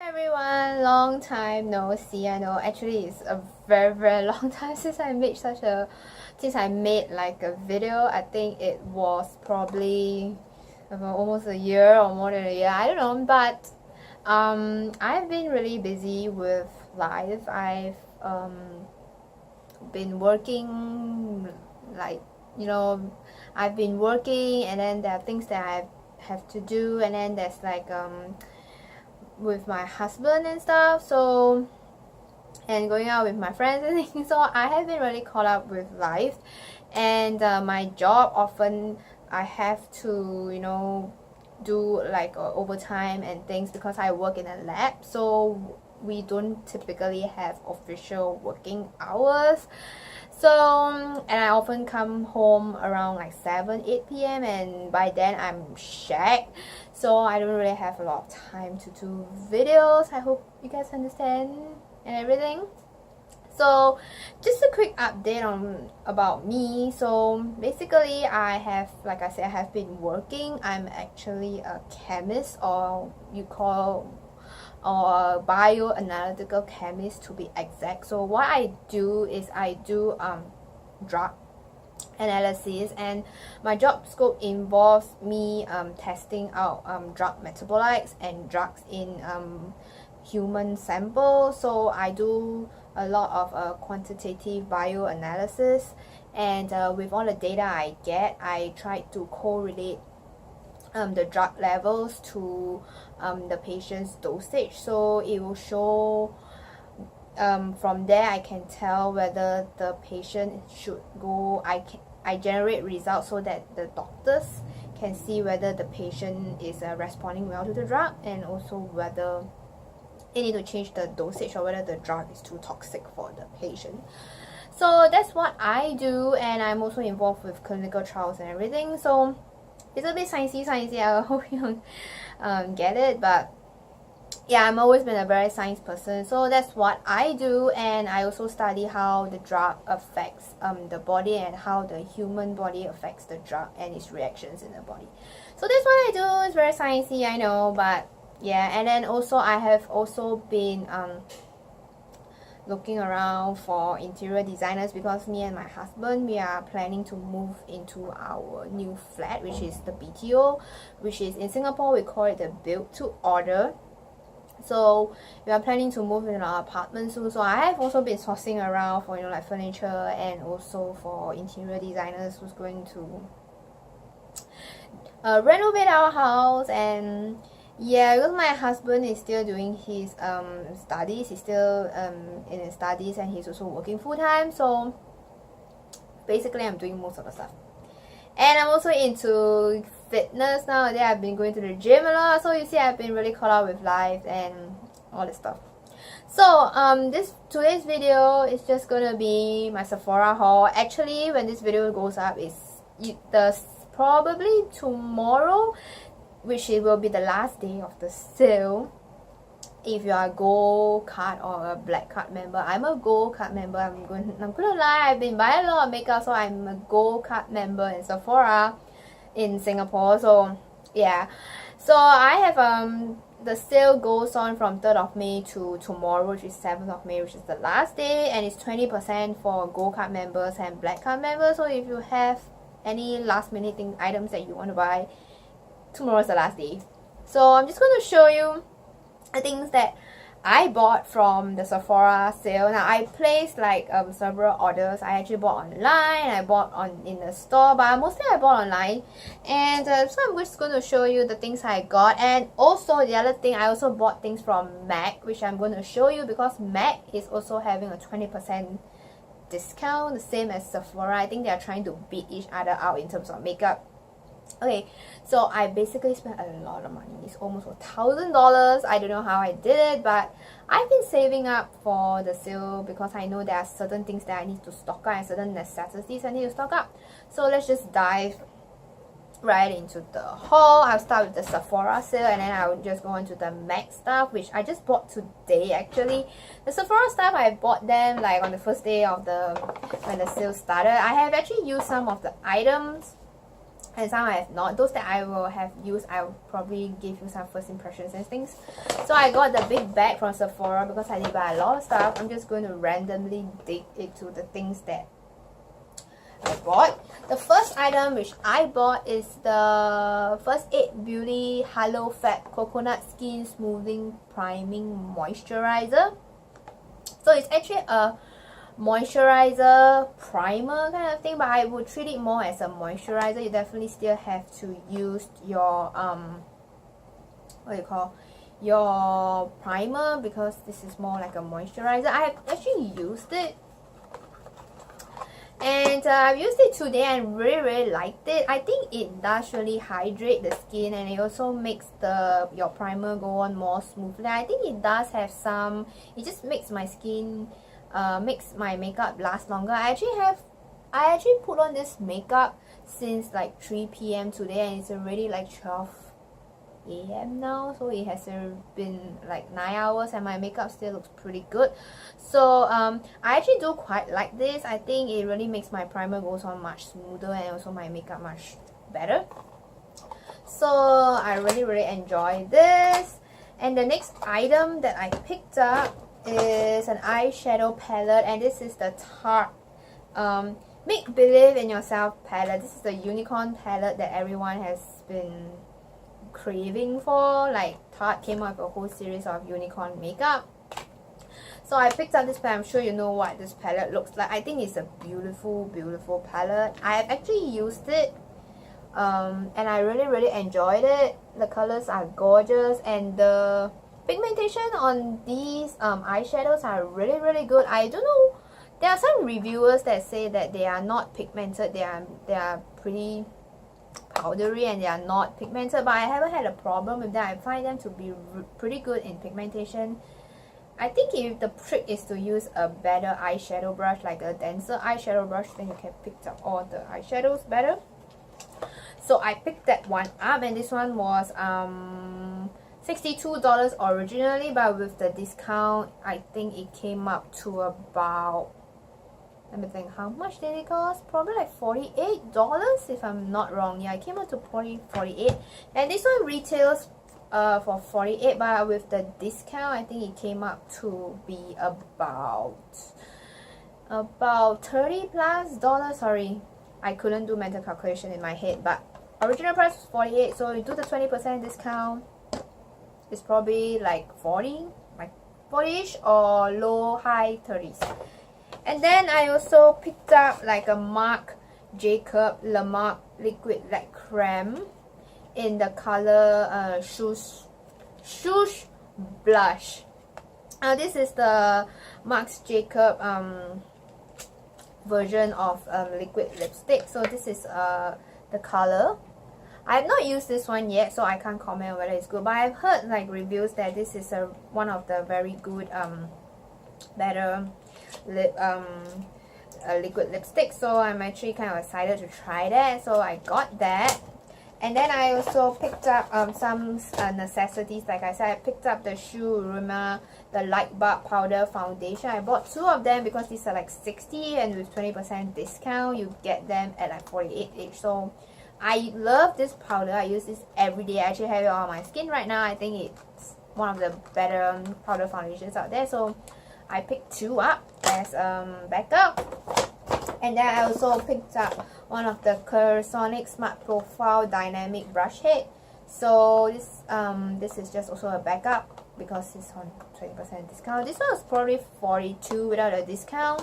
Everyone, long time no see. I know actually it's a very long time since I made like a video. I think it was probably almost a year or more than a year, I don't know, but I've been really busy with life. I've been working, like, I've been working, and then there are things that I have to do, and then there's like with my husband and stuff, so, and going out with my friends and things. So I have been really caught up with life, and my job, often I have to do like overtime and things because I work in a lab, so we don't typically have official working hours. So, and I often come home around like 7-8 p.m. and by then I'm shagged, so I don't really have a lot of time to do videos. I hope you guys understand and everything. So just a quick update on about me. So basically, I have, like I said, I have been working. I'm actually a chemist, or you call, or a bioanalytical chemist to be exact. So what I do is I do drug analysis, and my job scope involves me testing out drug metabolites and drugs in human samples. So I do a lot of quantitative bioanalysis, and with all the data I get, I try to correlate the drug levels to the patient's dosage. So it will show, from there I can tell whether the patient should go. I generate results so that the doctors can see whether the patient is responding well to the drug, and also whether they need to change the dosage or whether the drug is too toxic for the patient. So that's what I do, and I'm also involved with clinical trials and everything. So it's a bit sciencey. I hope you get it, but yeah, I've always been a very science person, so that's what I do. And I also study how the drug affects the body, and how the human body affects the drug and its reactions in the body. So that's what I do. It's very sciencey, I know, but yeah. And then also I have also been looking around for interior designers, because me and my husband, we are planning to move into our new flat, which is the BTO, which is in Singapore we call it the build to order. So we are planning to move in our apartment soon. So I have also been sourcing around for like furniture, and also for interior designers who's going to renovate our house. And yeah, because my husband is still doing his studies. He's still in his studies, and he's also working full-time. So basically I'm doing most of the stuff. And I'm also into fitness nowadays. I've been going to the gym a lot. So you see, I've been really caught up with life and all this stuff. So today's video is just gonna be my Sephora haul. Actually, when this video goes up, probably tomorrow, which it will be the last day of the sale. If you are a gold card or a black card member, I'm a gold card member. I'm gonna lie, I've been buying a lot of makeup, so I'm a gold card member in Sephora in Singapore. So yeah, so I have the sale goes on from 3rd of May to tomorrow, which is 7th of May, which is the last day, and it's 20% for gold card members and black card members. So if you have any last minute items that you want to buy, tomorrow's the last day. So I'm just going to show you the things that I bought from the Sephora sale. Now I placed like several orders. I actually bought online, I bought in the store, but mostly I bought online. And so I'm just going to show you the things I got. And also the other thing, I also bought things from MAC, which I'm going to show you, because MAC is also having a 20% discount, the same as Sephora. I think they are trying to beat each other out in terms of makeup. Okay, so I basically spent a lot of money. It's almost $1,000. I don't know how I did it, but I've been saving up for the sale, because I know there are certain things that I need to stock up and certain necessities I need to stock up. So let's just dive right into the haul. I'll start with the Sephora sale, and then I'll just go on to the MAC stuff, which I just bought today actually. The Sephora stuff, I bought them like on the first day of when the sale started. I have actually used some of the items and some I have not. Those that I will have used, I will probably give you some first impressions and things. So I got the big bag from Sephora because I did buy a lot of stuff. I'm just going to randomly dig into the things that I bought. The first item which I bought is the First Aid Beauty Halo Fat Coconut Skin Smoothing Priming Moisturizer. So it's actually a moisturizer primer kind of thing, but I would treat it more as a moisturizer. You definitely still have to use your what do you call, your primer, because this is more like a moisturizer. I have actually used it, and I've used it today and really liked it. I think it does really hydrate the skin, and it also makes your primer go on more smoothly. I think it does have some, it just makes my skin makes my makeup last longer. I actually put on this makeup since like 3 p.m. today, and it's already like 12 a.m. now, so it has been like 9 hours and my makeup still looks pretty good. So I actually do quite like this. I think it really makes my primer goes on much smoother and also my makeup much better. So I really enjoy this. And the next item that I picked up is an eyeshadow palette, and this is the Tarte Make Believe in Yourself palette. This is the unicorn palette that everyone has been craving for. Like, Tarte came out with a whole series of unicorn makeup. So I picked up this palette. I'm sure you know what this palette looks like. I think it's a beautiful palette. I have actually used it and I really enjoyed it. The colors are gorgeous, and the pigmentation on these eyeshadows are really good. I don't know, there are some reviewers that say that they are not pigmented, they are pretty powdery and they are not pigmented, but I haven't had a problem with that. I find them to be pretty good in pigmentation. I think if the trick is to use a better eyeshadow brush, like a denser eyeshadow brush, then you can pick up all the eyeshadows better. So I picked that one up, and this one was $62 originally, but with the discount I think it came up to about, let me think, how much did it cost? Probably like $48 if I'm not wrong. Yeah, it came up to $48, and this one retails for $48, but with the discount I think it came up to be about $30 plus. Sorry, I couldn't do mental calculation in my head, but original price was $48, so you do the 20% discount, it's probably like 40, like 40ish or low high 30s. And then I also picked up like a Marc Jacob Le Marc liquid like creme in the color Shush Blush. This is the Marc Jacob version of liquid lipstick. So this is the color. I have not used this one yet, so I can't comment whether it's good, but I've heard like reviews that this is one of the very good better liquid lipstick. So I'm actually kind of excited to try that, so I got that. And then I also picked up some necessities. Like I said, I picked up the Shu Uemura, the Light Bulb Powder Foundation. I bought 2 of them because these are like $60, and with 20% discount you get them at like $48 each. So I love this powder. I use this every day. I actually have it on my skin right now. I think it's one of the better powder foundations out there. So I picked 2 up as backup. And then I also picked up one of the Clarisonic Smart Profile Dynamic Brush Head. So this is just also a backup because it's on 20% discount. This one was probably $42 without a discount.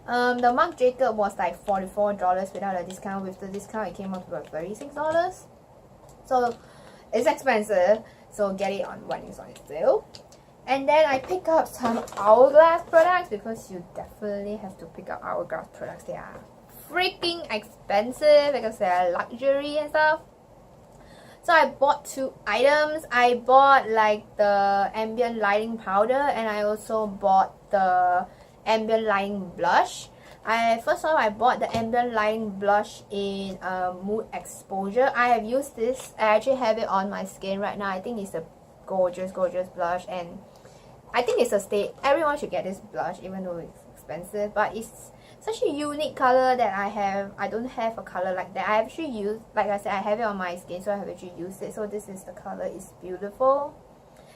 The Marc Jacob was like $44 without a discount. With the discount it came up to about $36. So it's expensive, so get it on when it's on sale. And then I pick up some Hourglass products because you definitely have to pick up Hourglass products. They are freaking expensive because they are luxury and stuff. So I bought 2 items. I bought like the ambient lighting powder, and I also bought the ambient lighting blush. First of all, I bought the ambient lighting blush in Mood Exposure. I have used this. I actually have it on my skin right now. I think it's a gorgeous blush, and I think it's a stay. Everyone should get this blush, even though it's expensive. But it's such a unique color that I don't have a color like that. I actually use, like I said, I have it on my skin, so I have actually used it. So this is the color. It's beautiful.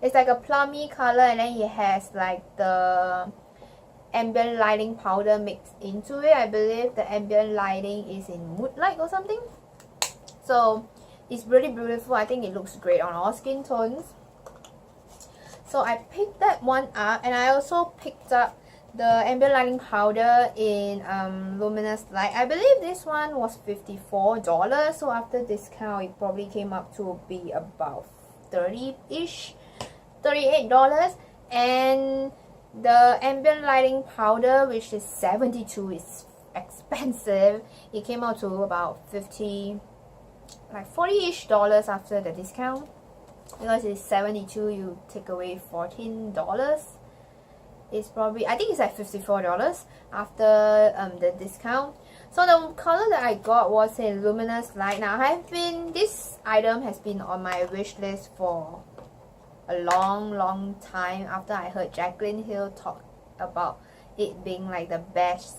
It's like a plummy color, and then it has like the ambient lighting powder mixed into it. I believe the ambient lighting is in Moonlight or something. So it's really beautiful. I think it looks great on all skin tones. So I picked that one up, and I also picked up the ambient lighting powder in Luminous Light. I believe this one was $54, so after discount it probably came up to be about 30-ish, $38. And the ambient lighting powder, which is 72, is expensive. It came out to about 50, like $40-ish after the discount. Because it's 72, you take away $14. It's probably, I think it's like $54 after the discount. So the color that I got was in Luminous Light. Now this item has been on my wish list for a long time after I heard Jaclyn Hill talk about it being like the best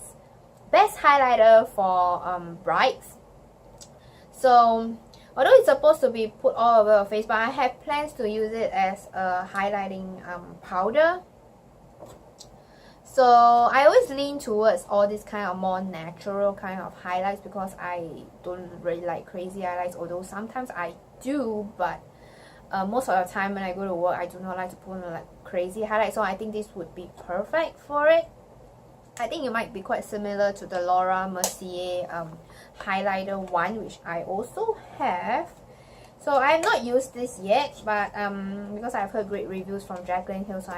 highlighter for brides. So although it's supposed to be put all over your face, but I have plans to use it as a highlighting powder. So I always lean towards all this kind of more natural kind of highlights because I don't really like crazy highlights, although sometimes I do, but most of the time when I go to work I do not like to put on like crazy highlights, so I think this would be perfect for it. I think it might be quite similar to the Laura Mercier highlighter one, which I also have. So I have not used this yet, but because I've heard great reviews from Jaclyn Hill, so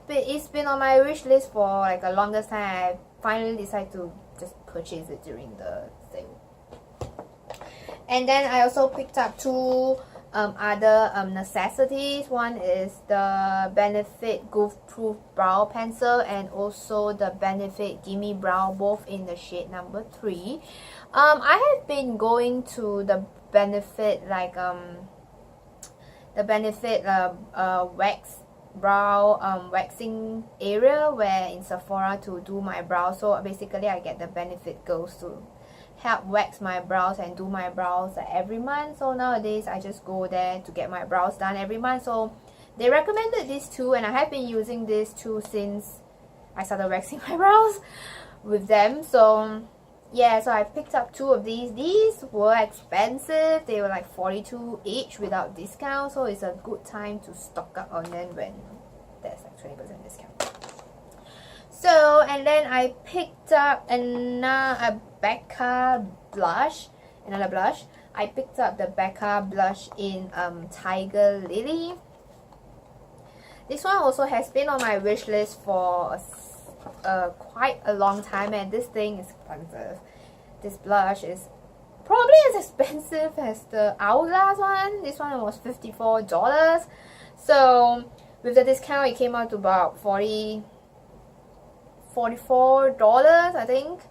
it's been on my wish list for like the longest time. I finally decided to just purchase it during the sale. And then I also picked up two other necessities. One is the Benefit Goof Proof Brow Pencil and also the Benefit Gimme Brow, both in the shade number 3. I have been going to the Benefit wax brow waxing area where in Sephora to do my brows. So basically I get the Benefit girls to help wax my brows and do my brows every month. So nowadays I just go there to get my brows done every month. So they recommended these two, and I have been using these two since I started waxing my brows with them. So yeah, so I picked up two of these. These were expensive. They were like $42 each without discount, so it's a good time to stock up on them when there's like 20% discount. So, and then I picked up another Becca blush, I picked up the Becca blush in Tiger Lily. This one also has been on my wish list for quite a long time, and this thing is expensive. This blush is probably as expensive as the Hourglass one. This one was $54. So with the discount it came out to about $44 I think.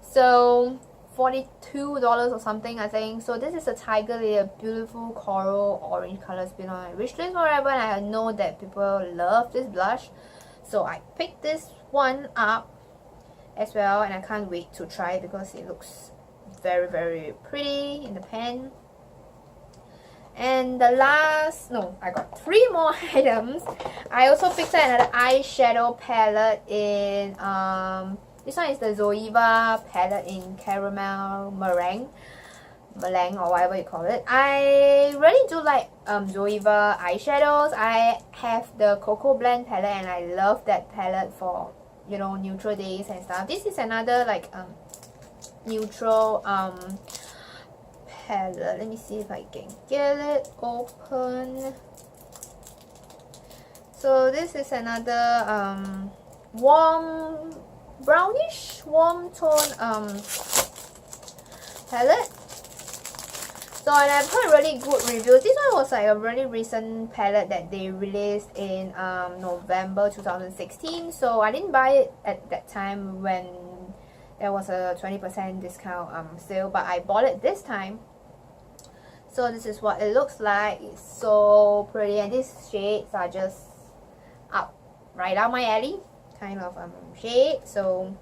So $42 or something I think. So this is a Tiger Lily, a beautiful coral orange color. It's been on my wish list forever, and I know that people love this blush. So I picked this one up as well, and I can't wait to try it because it looks very pretty in the pan. And the last, no, I got 3 more items. I also picked up another eyeshadow palette in this one is the Zoeva palette in caramel meringue or whatever you call it. I really do like Zoeva eyeshadows. I have the Cocoa Blend palette, and I love that palette for, you know, neutral days and stuff. This is another like neutral palette. Let me see if I can get it open. So this is another warm brownish warm tone palette. So, and I've heard really good reviews. This one was like a really recent palette that they released in November 2016. So I didn't buy it at that time when there was a 20% discount sale, but I bought it this time. So this is what it looks like. It's so pretty, and these shades are just right up my alley kind of shade. So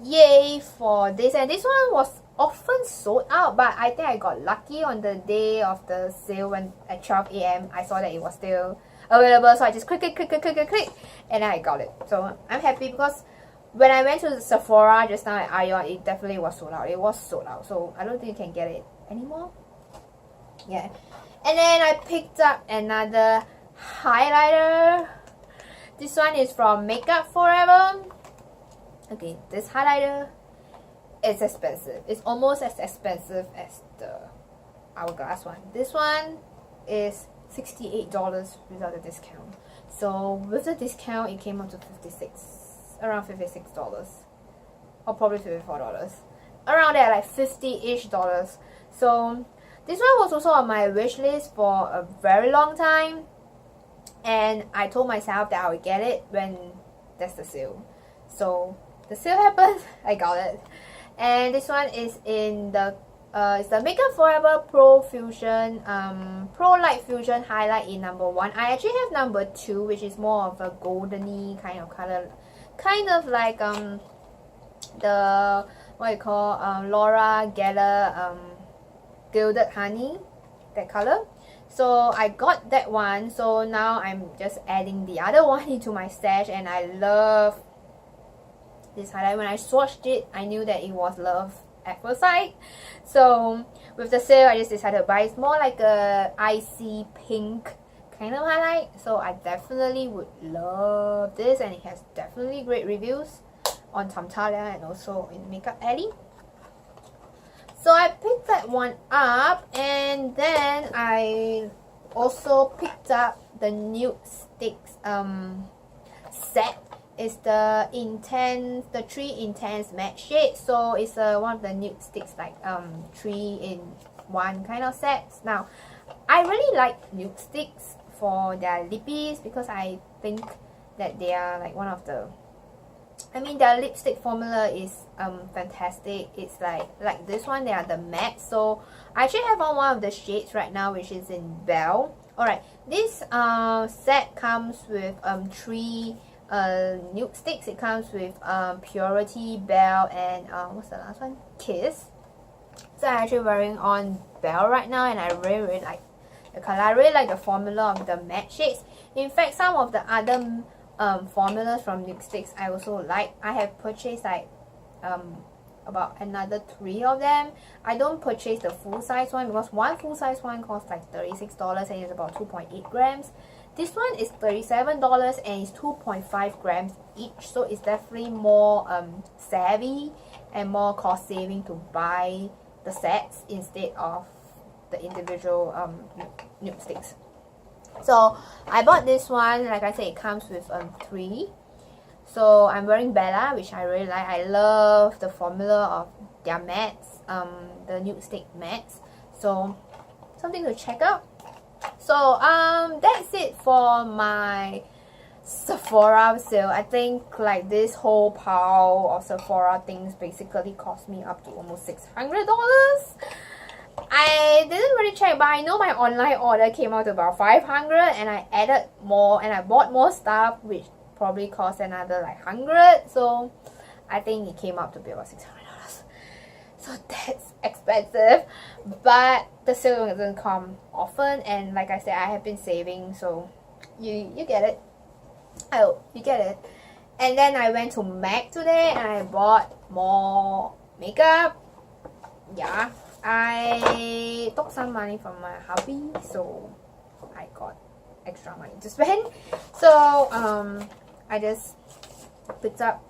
yay for this. And this one was often sold out, but I think I got lucky on the day of the sale when at 12 a.m. I saw that it was still available, so I just click, and I got it. So I'm happy because when I went to Sephora just now at Ion, it definitely was sold out. It was sold out, so I don't think you can get it anymore. Yeah. And then I picked up another highlighter. This one is from Makeup Forever. Okay, this highlighter is expensive. It's almost as expensive as the Hourglass one. This one is $68 without the discount. So with the discount, it came up to around $56, or probably $54. Around there, like $50-ish dollars. So this one was also on my wish list for a very long time, and I told myself that I would get it when there's the sale. So the sale happened, I got it. And this one is in the it's the Makeup Forever Pro Fusion Pro Light Fusion Highlight in number 1. I actually have number 2, which is more of a goldeny kind of color, kind of like the what you call Laura Geller Gilded Honey, that color. So I got that one, so now I'm just adding the other one into my stash, and I love this highlight. When I swatched it, I knew that it was love at first sight. So with the sale, I just decided to buy. It's more like a icy pink kind of highlight, so I definitely would love this, and it has definitely great reviews on Tamtalia and also in Makeup Alley. So I picked that one up, and then I also picked up the Nude Sticks set. It's the 3 intense matte shades. So it's one of the Nude Sticks, like 3-in-1 kind of sets. Now, I really like Nude Sticks for their lippies because I think that they are like one of the, I mean, their lipstick formula is fantastic. It's like this one, they are the matte. So I actually have on one of the shades right now, which is in Belle. Alright, this set comes with 3 nude sticks. It comes with Purity, Belle, and what's the last one? Kiss. So I'm actually wearing on Belle right now, and I really like the color. I really like the formula of the matte shades. In fact, some of the other formulas from Nude Sticks I also like. I have purchased like about another 3 of them. I don't purchase the full size one because one full size one costs like $36 and it's about 2.8 grams. This one is $37 and it's 2.5 grams each, so it's definitely more savvy and more cost saving to buy the sets instead of the individual nude sticks. So I bought this one. Like I said, it comes with 3. So I'm wearing Bella, which I really like. I love the formula of their mattes, the Nude Stick mattes. So something to check out. So that's it for my Sephora sale. I think like this whole pile of Sephora things basically cost me up to almost $600. I didn't really check, but I know my online order came out to about $500, and I added more and I bought more stuff, which probably cost another like $100. So I think it came out to be about $600. So that's expensive, but the sale doesn't come often, and like I said, I have been saving, so you get it. I hope you get it. And then I went to MAC today and I bought more makeup. Yeah, I took some money from my hubby, so I got extra money to spend. So I just picked up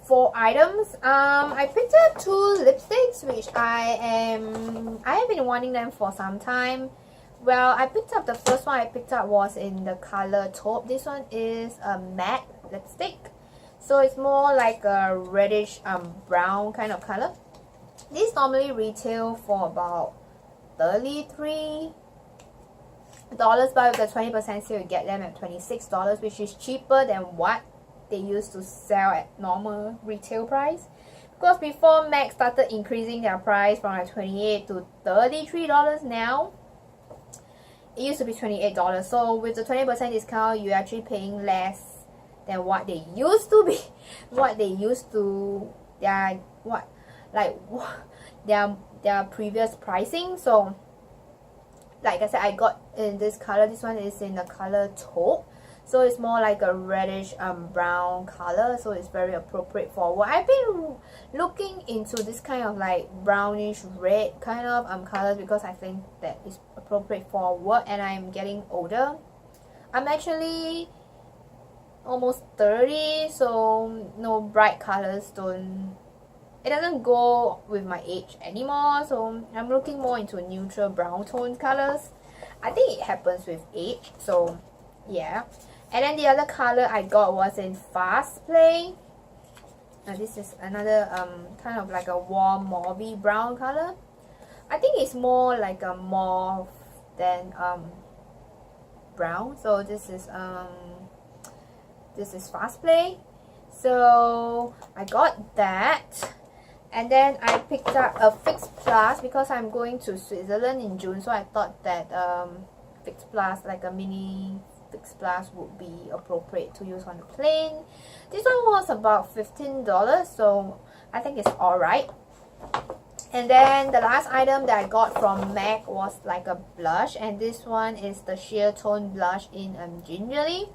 4 items. I picked up 2 lipsticks, which I have been wanting them for some time. Well, I picked up the first one I picked up was in the color taupe. This one is a matte lipstick, so it's more like a reddish brown kind of color. These normally retail for about $33, but with the 20% sale you get them at $26, which is cheaper than what they used to sell at normal retail price. Because before MAC started increasing their price from like $28 to $33 now. It used to be $28. So with the 20% discount, you're actually paying less than what they used to be, what they used to, their what like their previous pricing. So like I said, I got in this color. This one is in the color taupe, so it's more like a reddish brown color, so it's very appropriate for work. I've been looking into this kind of like brownish red kind of colors because I think that is appropriate for work, and I'm getting older. I'm actually almost 30, so no, bright colors it doesn't go with my age anymore, so I'm looking more into neutral brown tone colors. I think it happens with age, so yeah. And then the other color I got was in Fast Play. Now this is another kind of like a warm mauvey brown color. I think it's more like a mauve than brown. So this is Fast Play. So I got that. And then I picked up a Fix Plus because I'm going to Switzerland in June, so I thought that Fix Plus, like a mini Fix Plus, would be appropriate to use on the plane. This one was about $15, so I think it's alright. And then the last item that I got from MAC was like a blush, and this one is the Sheer Tone Blush in Gingerly.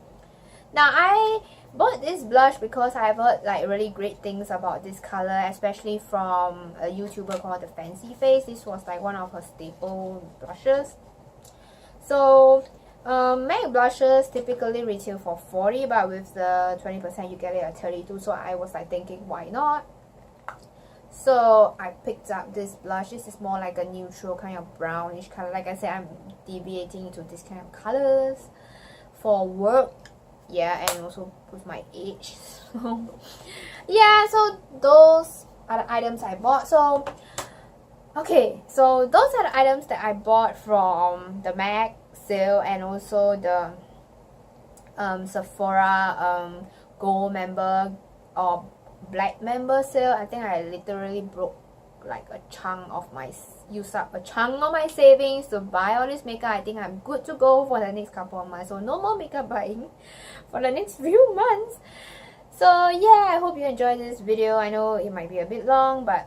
Now I bought this blush because I've heard like really great things about this color, especially from a YouTuber called The Fancy Face. This was like one of her staple blushes. So MAC blushes typically retail for $40, but with the 20% you get it at $32. So I was like thinking, why not? So I picked up this blush. This is more like a neutral kind of brownish color. Like I said, I'm deviating into this kind of colors for work. Yeah, and also with my age. So yeah, so those are the items I bought. So okay, so those are the items that I bought from the MAC sale and also the Sephora gold member or black member sale. I think I literally broke like a chunk of my used up a chunk of my savings to buy all this makeup. I think I'm good to go for the next couple of months, so no more makeup buying for the next few months. So yeah, I hope you enjoyed this video. I know it might be a bit long, but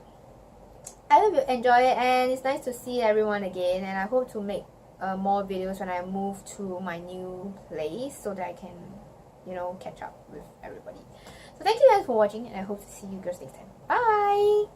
I hope you enjoy it, and it's nice to see everyone again, and I hope to make more videos when I move to my new place so that I can, you know, catch up with everybody. So thank you guys for watching, and I hope to see you girls next time. Bye!